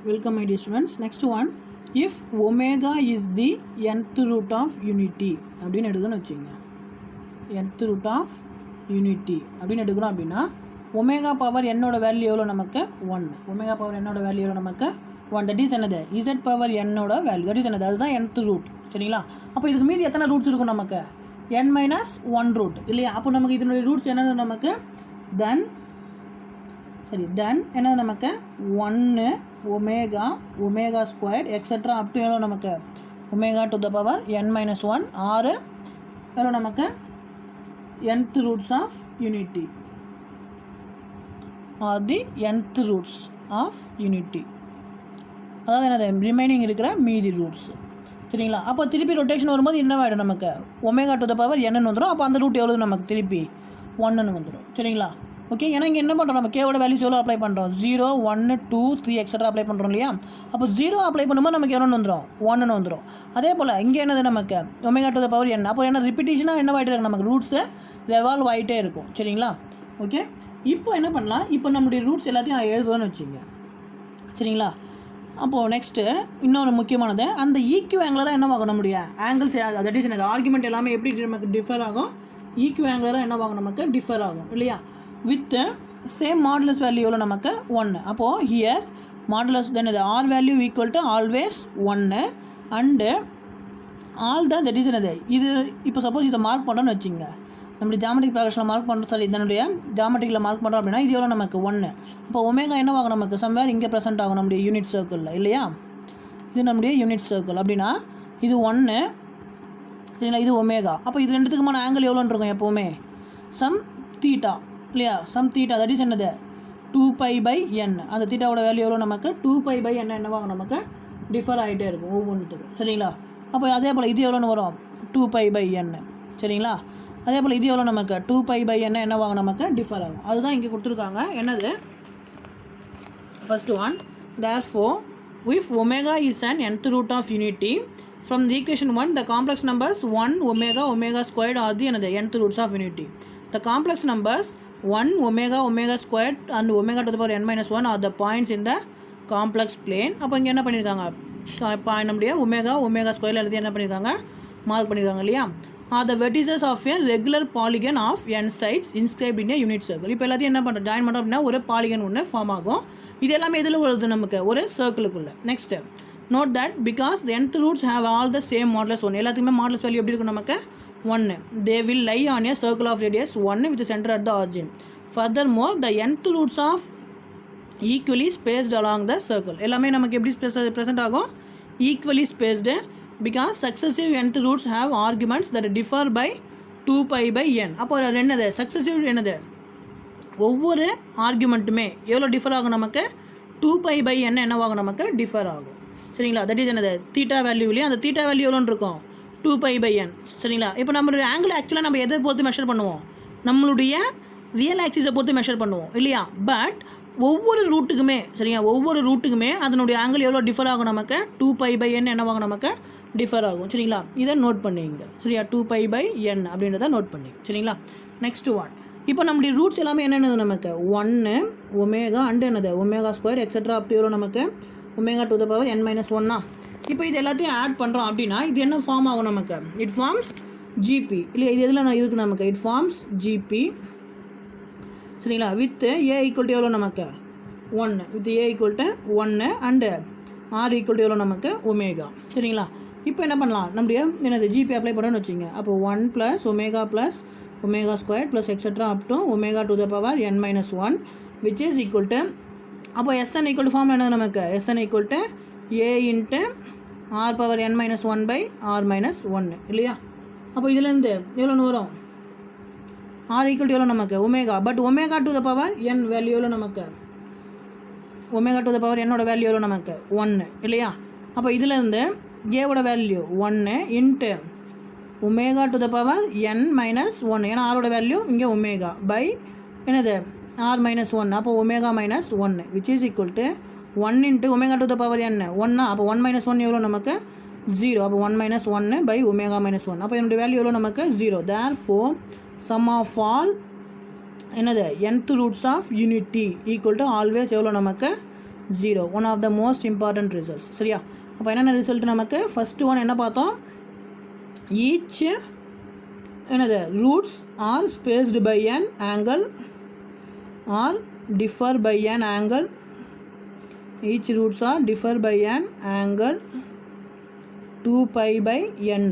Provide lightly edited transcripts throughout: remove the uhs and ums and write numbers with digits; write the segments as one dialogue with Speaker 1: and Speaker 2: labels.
Speaker 1: Welcome my dear students. Next one, if omega is the nth root of unity அப்படின்னு எடுக்கணும்னு வச்சுங்க. nth root of unity அப்படின்னு எடுக்கிறோம் அப்படின்னா ஒமேகா பவர் என்னோட வேல்யூ எவ்வளோ நமக்கு 1. ஒமேகா பவர் என்னோட வேல்யூ எவ்வளோ நமக்கு 1. தட் இஸ் என்னது இசட் பவர் என்னோட வேல்யூ, தட் இஸ் என்னது அதுதான் nth ரூட். சரிங்களா? அப்போ இதுக்கு மீதி எத்தனை ரூட்ஸ் இருக்கும் நமக்கு? n-1 ரூட் இல்லையா? அப்போ நமக்கு இதனுடைய ரூட்ஸ் என்னது நமக்கு தென் என்னது நமக்கு 1 omega square etcetera up to எவ்வளோ நமக்கு omega to the power n-1 ஆறு எவ்வளோ நமக்கு nth roots of unity or the nth roots of unity, அதாவது என்னது ரிமைனிங் இருக்கிற மீதி ரூட்ஸ். சரிங்களா? அப்போ திருப்பி ரொட்டேஷன் வரும்போது என்னவாயிடும் நமக்கு ஒமேகா டு த பவர் என்னன்னு வந்துடும். அப்போ அந்த ரூட் எவ்வளோ நமக்கு திருப்பி 1ன்னு வந்துடும். சரிங்களா? ஓகே, ஏன்னா இங்கே என்ன பண்ணுறோம் நம்ம கேவோட வேல்யூஸ் எவ்வளோ அப்ளை பண்ணுறோம் 0 1 2 3 எக்ஸட்ரா அப்ளை பண்ணுறோம் இல்லையா? அப்போ 0 அப்ளை பண்ணும்போது நமக்கு எவ்வளோன்னு வந்துடும் 1ன்னு வந்துடும். அதே போல் இங்கே என்னது நமக்கு ஒமேகா டு த பவர் என்ன, அப்போ என்ன ரிப்பீட்டேஷனாக என்ன ஆகிட்டே இருக்கும் நமக்கு ரூட்ஸு ரெவால்வ் ஆகிட்டே இருக்கும். சரிங்களா? ஓகே, இப்போ என்ன பண்ணலாம், இப்போ நம்மளுடைய ரூட்ஸ் எல்லாத்தையும் எழுதுவோன்னு வச்சுங்க. சரிங்களா? அப்போது நெக்ஸ்ட்டு இன்னொரு முக்கியமானது, அந்த ஈக்யூ ஆங்கிளாக என்னவாகும் நம்முடைய ஆங்கிள்ஸ், தட் இஸ் ஆர்குமெண்ட் எல்லாமே எப்படி நமக்கு டிஃபர் ஆகும், ஈக்யூ ஆங்கிளாக என்னவாகும் நமக்கு டிஃபர் ஆகும் இல்லையா? வித் சேம் மாடுலஸ் வேல்யூ எவ்வளோ நமக்கு 1. அப்போது ஹியர் மாடுலஸ் தென் இது r value equal to always 1 and all தான் தட் இஸ் என்னது இது. இப்போ சப்போஸ் இதை மார்க் பண்ணுறோன்னு வச்சுங்க, நம்மளுடைய ஜாமெட்ரிக் ப்ராக்ரஸில் மார்க் பண்ணுறோம், சாரி இதனுடைய ஜாமெட்ரிக்கில் மார்க் பண்ணுறோம் அப்படின்னா இது எவ்வளோ நமக்கு 1. அப்போ ஒமேகா என்னவாகும் நமக்கு சம்வேர் இங்கே ப்ரெசென்ட் ஆகும் நம்முடைய யூனிட் சர்க்கிளில் இல்லையா? இது நம்முடைய யூனிட் சர்க்கிள் அப்படின்னா இது 1. சரிங்களா? இது ஒமேகா. அப்போ இது ரெண்டுத்துக்குமான ஆங்கிள் எவ்வளோன்னு இருக்கும் எப்போவுமே சம் தீட்டா இல்லையா? சம் தீட்டா தட் இஸ் என்னது 2π/n. அந்த தீட்டாவோட வேல்யூ எவ்வளோ நமக்கு 2π/n என்னவாகும் நமக்கு டிஃபர் ஆகிட்டே இருக்கும் ஒவ்வொன்றுத்துக்கும். சரிங்களா? அப்போ அதே போல் இது எவ்வளோன்னு வரும் 2π/n. சரிங்களா? அதே போல் இது எவ்வளோ நமக்கு 2π/n என்னவாகும் நமக்கு டிஃபர் ஆகும். அதுதான் இங்கே கொடுத்துருக்காங்க. என்னது first one, therefore if omega is an nth root of unity from the equation 1 the complex numbers 1 omega squared are the another nth roots of unity. The complex numbers 1 omega squared and omega to the power n-1 are the points in the complex plane. அப்போ இங்கே என்ன பண்ணியிருக்காங்க நம்முடைய omega ஸ்கொயரில் எழுதி என்ன பண்ணியிருக்காங்க mark பண்ணியிருக்காங்க இல்லையா? are the vertices of a regular polygon of n sides inscribed in a unit circle. இப்போ எல்லாத்தையும் என்ன பண்ணுறோம் ஜாயின் பண்ணுறோம் அப்படின்னா ஒரு பாலிகன் ஒன்று ஃபார்ம் ஆகும். இது எல்லாமே எதில் வருது நமக்கு ஒரு சர்க்கிளுக்குள்ளே. Next note that because the nth roots have all the same modulus 1, எல்லாத்துக்குமே மாடுலஸ் வேல்யூ எப்படி இருக்கும் நமக்கு 1. they will lie on a circle of radius 1 with the center at the origin. Furthermore the nth roots of equally spaced along the circle, எல்லாமே நமக்கு எப்படி present ஆகும் equally spaced because successive nth roots have arguments that differ by 2π/n. அப்போ என்னது successive என்னது ஒவ்வொரு ஆர்குமெண்ட்டுமே எவ்வளோ differ ஆகும் நமக்கு 2π/n என்னவாகும் நமக்கு டிஃபர் ஆகும். சரிங்களா? தட் இஸ் என்னது தீட்டா வேல்யூலேயே அந்த தீட்டா வேல்யூ எவ்வளோன்னு இருக்கும் 2π/n. சரிங்களா? இப்போ நம்மளுடைய ஆங்கிள் ஆக்சுவலாக நம்ம எதை பொறுத்து மெஷர் பண்ணுவோம், நம்மளுடைய ரியல் ஆக்சிஸை பொறுத்து மெஷர் பண்ணுவோம் இல்லையா? பட் ஒவ்வொரு ரூட்டுக்குமே சரியா ஒவ்வொரு ரூட்டுக்குமே அதனுடைய ஆங்கிள் எவ்வளோ டிஃபர் ஆகும் நமக்கு 2π/n என்னவாகும் நமக்கு டிஃபர் ஆகும். சரிங்களா? இதை நோட் பண்ணிங்க. சரியா? 2π/n அப்படின்றத நோட் பண்ணி. சரிங்களா? நெக்ஸ்ட் ஒன், இப்போ நம்மளுடைய ரூட்ஸ் எல்லாமே என்னென்னது நமக்கு 1 ஒமேகா அண்டு என்னது ஒமேகா ஸ்கொயர் எக்ஸட்ரா அப்படி எவ்வளோ நமக்கு omega to the power n-1. இப்போ இது எல்லாத்தையும் ஆட் பண்ணுறோம் அப்படின்னா இது என்ன ஃபார்ம் ஆகும் நமக்கு இட் ஃபார்ம்ஸ் ஜிபி இல்லையா? இது எதில் இருக்குது நமக்கு இட் ஃபார்ம்ஸ் ஜிபி. சரிங்களா? வித் ஏ ஈக்குவல் டு எவ்வளோ நமக்கு 1, with a equal to 1 and r equal to எவ்வளோ நமக்கு ஒமேகா. சரிங்களா? இப்போ என்ன பண்ணலாம் நம்முடைய என்னது ஜிபி அப்ளை பண்ணணும்னு வச்சுங்க. அப்போ 1 + omega square plus etcetera up to omega to the power n-1 which is equal to, அப்போ SN ஈக்குவல் டு ஃபார்ம் என்னது நமக்கு SN equal to A into r power n-1/r-1 இல்லையா? அப்போ இதுலேருந்து எவ்வளோன்னு வரும் ஆர் ஈக்குவல் டு எவ்வளோ நமக்கு omega, but omega to the power n value எவ்வளோ நமக்கு ஒமேகா டு த பவர் என்னோட வேல்யூ எவ்வளோ நமக்கு 1 இல்லையா? அப்போ இதுலேருந்து ஏவோட value 1 into omega to the power n-1, ஏன்னா ஆரோட வேல்யூ இங்கே ஒமேகா பை என்னது r-1, அப்போ omega -1 which is equal to 1 into omega to the power n 1. அப்போ 1 - 1 எவ்வளோ நமக்கு 0. அப்போ 1 - 1 பை ஒமேகா -1. அப்போ என்னுடைய வேல்யூ எவ்வளோ நமக்கு 0. therefore sum of all என்னது nth roots of unity equal to always எவ்வளோ நமக்கு 0. One of the most important results. சரியா? அப்போ என்னென்ன ரிசல்ட் நமக்கு? ஃபஸ்ட்டு ஒன் என்ன பார்த்தோம்? ஈச் என்னது roots are spaced by an angle or differ by an angle. Each roots are differ by an angle 2π/n.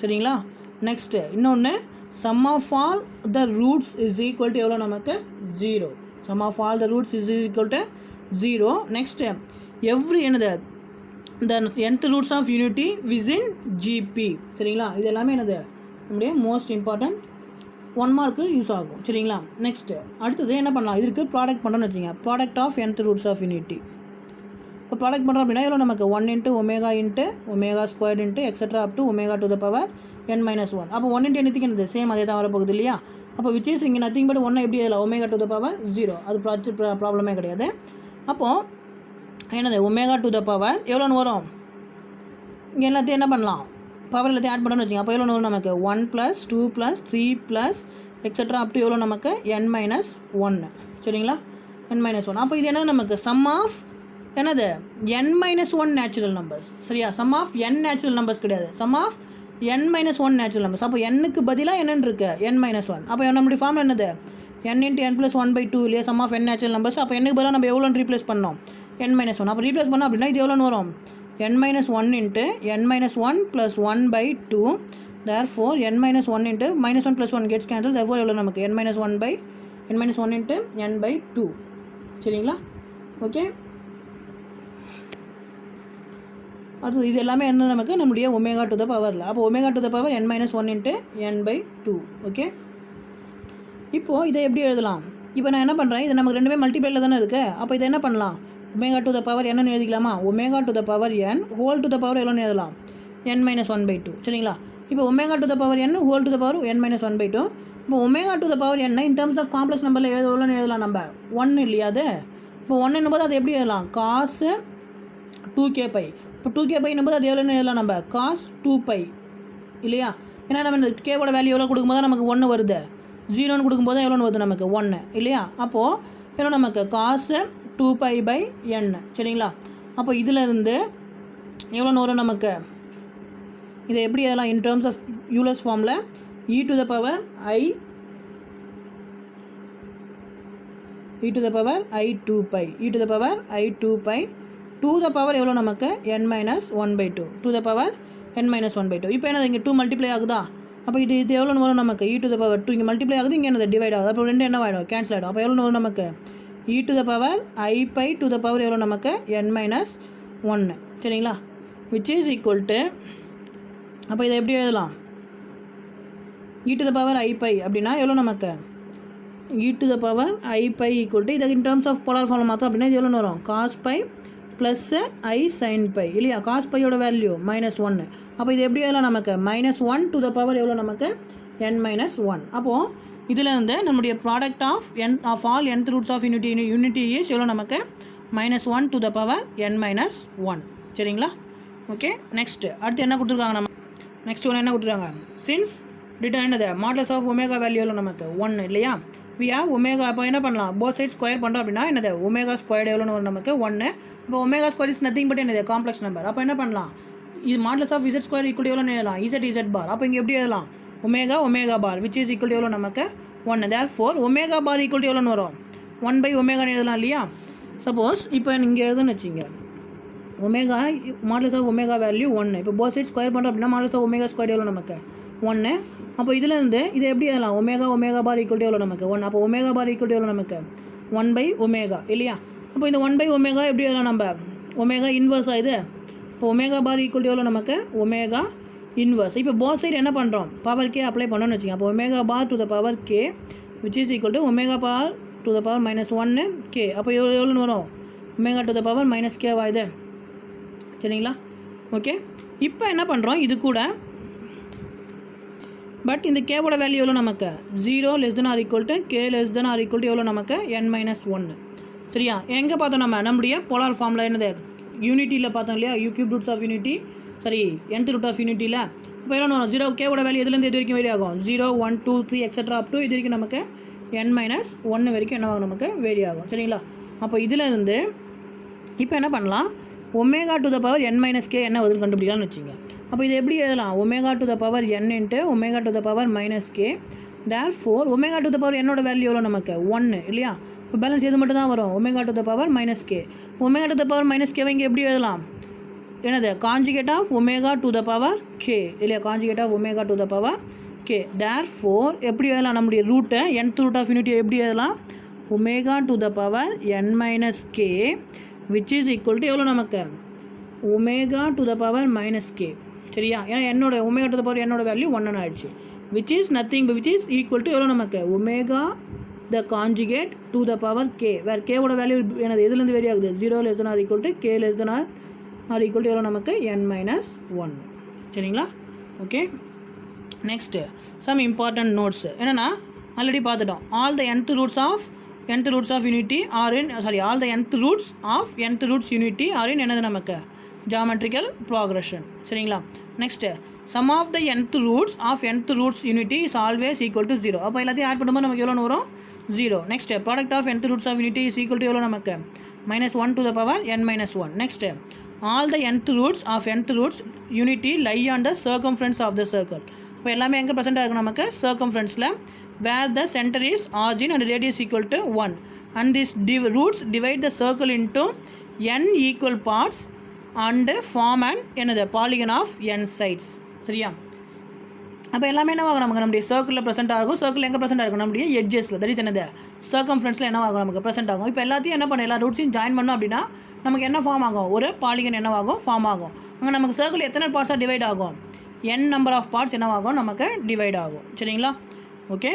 Speaker 1: சரிங்களா? நெக்ஸ்ட்டு இன்னொன்று sum of all the roots is equal to எவ்வளோ நமக்கு? 0. Sum of all the roots is equal to 0. Next every என்னது the nth roots of unity within GP. சரிங்களா? இது எல்லாமே என்னது நம்முடைய மோஸ்ட் இம்பார்ட்டன்ட் 1 மார்க்கு யூஸ் ஆகும். சரிங்களா? நெக்ஸ்ட்டு அடுத்தது என்ன பண்ணலாம்? இதுக்கு ப்ராடக்ட் பண்ணுறோன்னு வச்சுங்க. Product of nth roots of unity. இப்போ ப்ராடக்ட் பண்ணுறோம் அப்படின்னா எவ்வளோ நமக்கு? 1 × omega squared into extra up to omega to the power n-1. அப்போ 1 × anything என்னது? சேம் அதே தான் வரப்போகுது இல்லையா? அப்போ விச் இஸ் இங்கே நத்திங் பட் 1 எப்படி எழுதலாம்? Omega to the power 0. அது ப்ராப்ளமே கிடையாது. அப்போது என்னது? ஒமேகா டு த பவர் எவ்வளோன்னு வரும்? இங்கே எல்லாத்தையும் என்ன பண்ணலாம்? பவர் எல்லாத்தையும் ஆட் பண்ணணும்னு வச்சுங்க. அப்போ எவ்வளோ வரும் நமக்கு? 1 + 2 + 3 + எக்ஸட்ரா அப் டு எவ்வளோ நமக்கு? n-1. சரிங்களா? n-1. அப்போ இது என்ன நமக்கு? சம் ஆஃப் என்னது? n-1 natural numbers. சரியா? Sum of n natural numbers கிடையாது. Sum of n-1 natural numbers. அப்போ n-க்கு பதிலாக என்னென்னு இருக்கு? n-1. அப்போ நம்மளுடைய ஃபார்ம் என்னது? n × n + 1/2 இல்லையா? Sum of n natural numbers. அப்போ n-க்கு பதிலாக நம்ம எவ்வளோன்னு ரீப்ளேஸ் பண்ணோம்? n-1. அப்போ ரீப்ளேஸ் பண்ணோம் அப்படின்னா இது எவ்வளோன்னு வரும்? n-1 × n-1 + 1/2. therefore n-1 × -1 + 1 gets cancelled. therefore எவ்வளோ நமக்கு? n-1 × n/2. சரிங்களா? ஓகே. அது இது எல்லாமே என்ன நமக்கு? நம்முடைய ஒமேகா டு த பவரில். அப்போ omega to the power n-1 × n/2. Okay. இப்போது இதை எப்படி எழுதலாம்? இப்போ நான் என்ன பண்ணுறேன்? இது நமக்கு ரெண்டுமே மல்டிப்ளைல தானே இருக்குது. அப்போ இதை என்ன பண்ணலாம்? ஒமேகா டு த பவர் என்னன்னு எழுதிக்கலாமா? Omega to the power n whole to the power எவ்வளோன்னு எழுதலாம்? n-1/2. சரிங்களா? இப்போ omega to the power n whole to the power n-1/2. இப்போ omega to the power n in terms of complex நம்பரில் எவ்வளோன்னு எழுதலாம்? நம்ம 1 இல்லையா? அது இப்போ 1 போது அது எப்படி எழுதலாம்? cos 2kπ. இப்போ 2kπ போது அது எவ்வளோன்னு எழுதலாம்? நம்ம cos 2π இல்லையா? ஏன்னா நம்ம இந்த கேவோட வேல்யூ எவ்வளோ கொடுக்கும்போது நமக்கு 1 வருது. 0ன்னு கொடுக்கும்போது எவ்வளோன்னு வருது நமக்கு? 1 இல்லையா? அப்போது எவ்வளோ நமக்கு? cos 2π/n. சரிங்களா? அப்போ இதிலேருந்து எவ்வளோன்னு வரும் நமக்கு? இதை எப்படி எழுதலாம்? இன் டர்ம்ஸ் ஆஃப் யூலர்ஸ் ஃபார்மில் e to the power i 2π e to the power i 2π to the power எவ்வளோ நமக்கு? n-1/2 to the power n-1/2. இப்போ என்னது? இங்கே 2 மல்டிப்ளை ஆகுதா? அப்போ இது எவ்வளோன்னு வரும் நமக்கு? e to the power 2 இங்கே மல்டிப்ளை ஆகுது, இங்கே என்னது? டிவைட் ஆகுது. அப்போ ரெண்டு என்ன ஆகிடும்? கேன்சல் ஆகிடும். அப்போ எவ்வளோன்னு வரும் நமக்கு? e to the power i π to the power எவ்வளோ நமக்கு? n-1. சரிங்களா? which is equal to அப்போ இதை எப்படி எழுதலாம்? e to the power i π அப்படின்னா எவ்வளோ நமக்கு? e to the power i π equal to இதை இன் டர்ம்ஸ் ஆஃப் போலார் ஃபார்மில் மாற்றோம் அப்படின்னா இது எவ்வளோன்னு வரும்? cos π ப்ளஸ் i sin π இல்லையா? cos πயோட வேல்யூ -1. அப்போ இது எப்படி எழுதலாம் நமக்கு? -1 to the power எவ்வளோ நமக்கு? n-1. அப்போது இதில் வந்து நம்முடைய product of all nth roots of unity is எவ்வளோ நமக்கு? -1 to the power n-1. சரிங்களா? ஓகே. நெக்ஸ்ட்டு அடுத்து என்ன கொடுத்துருக்காங்க? நம்ம நெக்ஸ்ட் ஒன்று என்ன கொடுத்துருக்காங்க? சின்ஸ் டிட்டர் என்னது? மாடலஸ் ஆஃப் ஒமேகா வேல்யூ எவ்வளோ நமக்கு? 1 இல்லையா? We have omega. அப்போ என்ன பண்ணலாம்? போத் சைட் ஸ்கொயர் பண்ணுறோம் அப்படின்னா என்னது? ஒமேகா ஸ்கொயர்டு எவ்வளோன்னு வரும் நமக்கு? 1. இப்போ omega square is nothing but என்னது? Complex number. அப்போ என்ன பண்ணலாம்? இது modulus of z square equal எவ்வளோன்னு எழுதலாம்? Z bar. அப்போ இங்கே எப்படி எழுதலாம்? Omega bar which is equal எவ்வளோ நமக்கு? 1. therefore ஒமேகா பார் ஈக்குவல் எவ்வளோன்னு வரும்? 1/ஒமேகான்னு எழுதலாம் இல்லையா? சப்போஸ் இப்போ இங்கே எழுதுன்னு வச்சுங்க. Omega modulus of omega value 1. இப்போ போத் சைட் ஸ்கொயர் பண்ணுறோம் அப்படின்னா மாடலஸ் ஆஃப் ஒமேகா ஸ்கொயர் எவ்வளோ நமக்கு? 1. அப்போ இதுலேருந்து இதை எப்படி எழுதலாம்? ஒமேகா பார் ஈக்குவல் எவ்வளோ நமக்கு? 1. அப்போ ஒமேகா பார் ஈக்குவல் எவ்வளோ நமக்கு? 1/ஒமேகா இல்லையா? அப்போ இந்த 1/ஒமேகா எப்படி எழுதலாம் நம்ம? ஒமேகா இன்வர்ஸாக இது. இப்போ ஒமேகா பார் ஈக்குவல் எவ்வளோ நமக்கு? Omega inverse. இப்போ போத் சைடு என்ன பண்ணுறோம்? பவர் கே அப்ளை பண்ணோன்னு வச்சுக்கோங்க. அப்போ omega bar to the power k which is equal to omega bar to the power -1 k. அப்போ எவ்வளோன்னு வரும்? Omega to the power -k இது. சரிங்களா? ஓகே. இப்போ என்ன பண்ணுறோம்? இது கூட பட் இந்த கேவோட வேல்யூ எவ்வளோ நமக்கு? 0 <= k <= எவ்வளோ நமக்கு? n-1. சரியா? எங்கே பார்த்தோம் நம்ம? நம்முடைய போலார் ஃபார்மில் என்னது? யூனிட்டியில் பார்த்தோம் இல்லையா? Cube roots of unity. சரி, nth ரூட் ஆஃப் யூனிட்டியில் இப்போ எவ்வளோ வரும்? 0 கேவோட வேல்யூ எதுலேருந்து எது வரைக்கும் வேரி ஆகும்? 0 1 2 3 எக்ஸட்ரா அப் டு இது வரைக்கும் நமக்கு n-1 வரைக்கும் என்ன ஆகும்? நமக்கு வேரி ஆகும். சரிங்களா? அப்போ இதில் இருந்து இப்போ என்ன பண்ணலாம், omega to the power n minus K என்ன வருதுன்னு கண்டுபிடிக்கலாம்னு வச்சுங்க. அப்போ இது எப்படி எழுதலாம், omega to the power n into omega to the power minus K. Therefore omega to the power என்னோட வேல்யூ எவ்வளோ நமக்கு 1 இல்லையா. இப்போ பேலன்ஸ் எது மட்டும் தான் வரும், omega to the power minus k. Omega to the power minus கேவை இங்கே எப்படி எழுதலாம், என்னது conjugate of omega to the power k இல்லையா, conjugate of omega to the power k. Therefore எப்படி எழுதலாம், நம்முடைய ரூட்டை nth ரூட் ஆஃப் யூனிட்டி எப்படி எழுதலாம், omega to the power n minus k which is equal to எவ்வளோ நமக்கு omega to the power minus k. சரியா, ஏன்னா என்னோட ஒமேகா டு த பவர் என்னோட வேல்யூ 1 ஆயிடுச்சு. Which is nothing which is equal to எவ்வளோ நமக்கு omega the conjugate to the power k. வேறு கேவோட வேல்யூ என்னது எதுலேருந்து வேரி ஆகுது, 0 less than or equal to k less than or equal to எவ்வளோ நமக்கு n மைனஸ் 1. சரிங்களா. Okay, next some important notes என்னென்னா ஆல்ரெடி பார்த்துட்டோம். All the nth roots of unity are in all the nth roots unity are in என்னது நமக்கு geometrical progression. சரிங்களா. Next sum of the nth roots unity is always equal to 0. அப்போ எல்லாத்தையும் add பண்ணும்போது நமக்கு எவ்வளோ வரும் 0. Next product of nth roots of unity is equal to எவ்வளோ நமக்கு -1 to the power n minus 1. Next all the nth roots unity lie on the circumference of the circle. இப்போ எல்லாமே எங்கே ப்ரெசென்ட்டாக இருக்கும் நமக்கு circumferenceல, where the center is origin and radius equal to 1 and these roots divide the circle into n equal parts and form an என்னது polygon of n sides. சரியா. அப்போ எல்லாமே என்னவாகும் நமக்கு நம்முடைய சர்க்கிளில் ப்ரெசென்ட் ஆகும். சர்க்கிள் எங்கே ப்ரெசென்ட் ஆகும், நம்முடைய எட்ஜஸில், தட் இஸ் என்னது சர்க்கம்ஃபரன்ஸில் என்னவாகும் நமக்கு ப்ரெசென்ட் ஆகும். இப்போ எல்லாத்தையும் என்ன பண்ண எல்லா ரூட்ஸையும் ஜாயின் பண்ணோம் அப்படின்னா நமக்கு என்ன ஃபார்ம் ஆகும், ஒரு பாலிகன் என்னவாகும் ஃபார்ம் ஆகும். அங்கே நமக்கு சர்க்கிள் எத்தனை பார்ட்ஸாக டிவைட் ஆகும், n நம்பர் ஆஃப் பார்ட்ஸ் என்னவாகும் நமக்கு டிவைட் ஆகும். சரிங்களா. ஓகே.